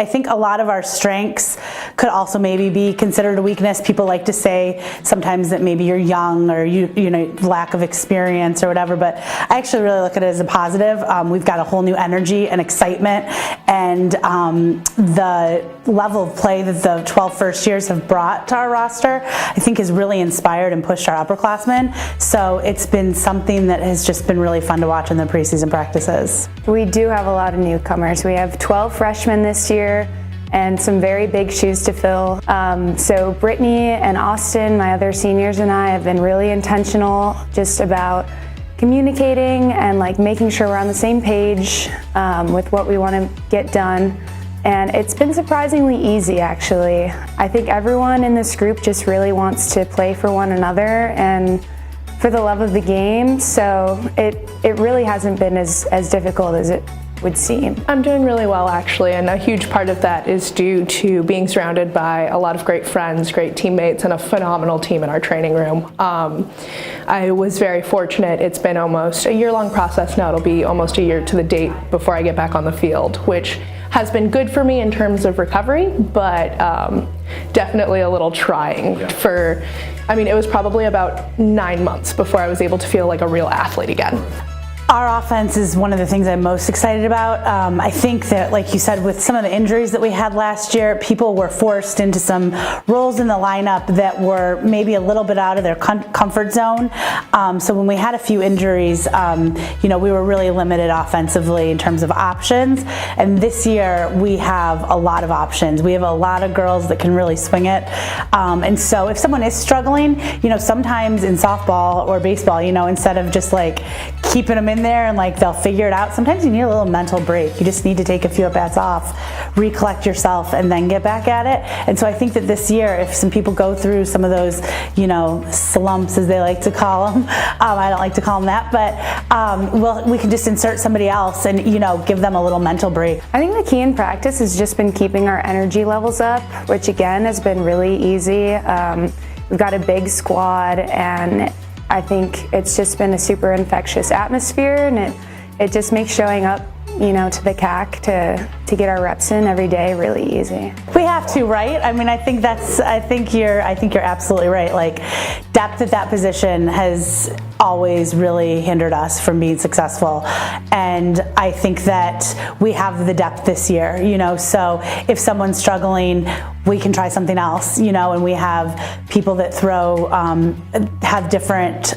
I think a lot of our strengths could also maybe be considered a weakness. People like to say sometimes that maybe you're young or you know, lack of experience or whatever, but I actually really look at it as a positive. We've got a whole new energy and excitement, and the level of play that the 12 first years have brought to our roster, I think has really inspired and pushed our upperclassmen. So it's been something that has just been really fun to watch in the preseason practices. We do have a lot of newcomers. We have 12 freshmen this year and some very big shoes to fill. So Britny and Austin, my other seniors, and I have been really intentional just about communicating and like making sure we're on the same page with what we want to get done. And it's been surprisingly easy, actually. I think everyone in this group just really wants to play for one another and for the love of the game, so it really hasn't been as difficult as it would seem. I'm doing really well, actually, and a huge part of that is due to being surrounded by a lot of great friends, great teammates, and a phenomenal team in our training room. I was very fortunate. It's been almost a year-long process now. It'll be almost a year to the date before I get back on the field, which has been good for me in terms of recovery, but definitely a little trying for, I mean, it was probably about 9 months before I was able to feel like a real athlete again. Our offense is one of the things I'm most excited about. I think that, like you said, with some of the injuries that we had last year, people were forced into some roles in the lineup that were maybe a little bit out of their comfort zone. So when we had a few injuries, you know, we were really limited offensively in terms of options. And this year we have a lot of options. We have a lot of girls that can really swing it. And so if someone is struggling, you know, sometimes in softball or baseball, you know, instead of just like keeping them in there and like they'll figure it out, sometimes you need a little mental break. You just need to take a few at-bats off, recollect yourself, and then get back at it. And so I think that this year, if some people go through some of those, you know, slumps, as they like to call them, I don't like to call them that, but well, we can just insert somebody else and, you know, give them a little mental break. I think the key in practice has just been keeping our energy levels up, which again has been really easy. We've got a big squad, and I think it's just been a super infectious atmosphere, and it just makes showing up, you know, to the CAC to get our reps in every day really easy. We have to, right? I mean, I think you're absolutely right. Like, depth at that position has always really hindered us from being successful, and I think that we have the depth this year, you know, so if someone's struggling, we can try something else, you know, and we have people that have different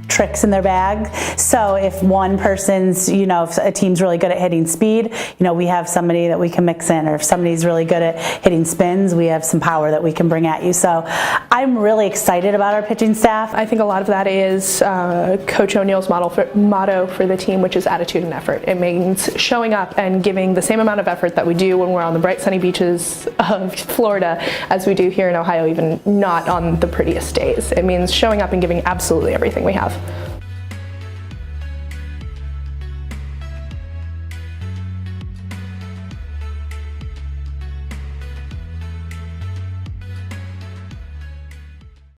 tricks in their bag. So if one person's, you know, if a team's really good at hitting speed, you know, we have somebody that we can mix in, or if somebody's really good at hitting spins, we have some power that we can bring at you. So I'm really excited about our pitching staff. I think a lot of that is Coach O'Neill's motto for the team, which is attitude and effort. It means showing up and giving the same amount of effort that we do when we're on the bright sunny beaches of Florida as we do here in Ohio, even not on the prettiest days. It means showing up and giving absolutely everything we have.